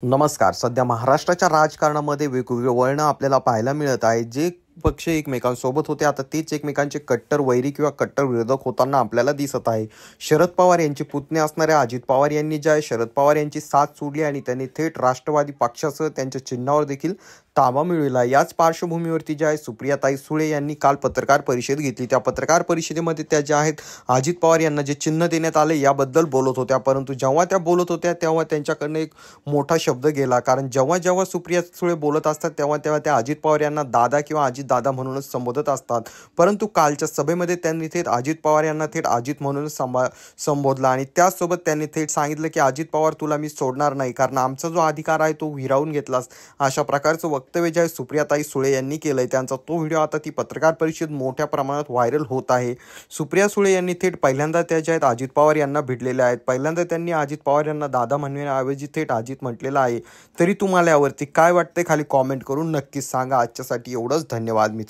नमस्कार. सध्या महाराष्ट्राच्या राजकारणामध्ये वेगवेगळे वळणं आपल्याला पाहायला मिळत आहे. जे पक्ष एकमेकांसोबत होते, आता तेच एकमेकांचे कट्टर वैरी किंवा कट्टर विरोधक होताना आपल्याला दिसत आहे. शरद पवार यांचे पुतणे असणाऱ्या अजित पवार यांनी ज्या शरद पवार यांची साथ सोडली आणि त्यांनी थेट राष्ट्रवादी पक्षासह त्यांच्या चिन्हावर देखील ताबा मिळविला. याच पार्श्वभूमीवरती जे आहे सुप्रियाताई सुळे यांनी काल पत्रकार परिषद घेतली. त्या पत्रकार परिषदेमध्ये त्या ज्या आहेत अजित पवार यांना जे चिन्ह देण्यात आले याबद्दल बोलत होत्या. परंतु जेव्हा त्या बोलत होत्या तेव्हा त्यांच्याकडनं एक मोठा शब्द गेला. कारण जेव्हा जेव्हा सुप्रिया सुळे बोलत असतात तेव्हा तेव्हा त्या अजित पवार यांना दादा किंवा अजित दादा म्हणूनच संबोधत असतात. परंतु कालच्या सभेमध्ये त्यांनी थेट अजित पवार यांना थेट अजित म्हणूनच संबोधला आणि त्याचसोबत त्यांनी थेट सांगितलं की अजित पवार तुला मी सोडणार नाही, कारण आमचा जो अधिकार आहे तो हिरावून घेतलास. अशा प्रकारचं वक्तव्य जे आहे सुप्रियाताई सुळे यांनी केलंय. त्यांचा तो व्हिडिओ आता ती पत्रकार परिषद मोठ्या प्रमाणात व्हायरल होत आहे. सुप्रिया सुळे यांनी थेट पहिल्यांदा त्या ज्या आहेत अजित पवार यांना भेटलेल्या आहेत. पहिल्यांदा त्यांनी अजित पवार यांना दादा म्हणण्याऐवजी थेट अजित म्हटलेलं आहे. तरी तुम्हाला यावरती काय वाटतंय खाली कॉमेंट करून नक्कीच सांगा. आजच्यासाठी एवढंच. धन्यवाद मित्र.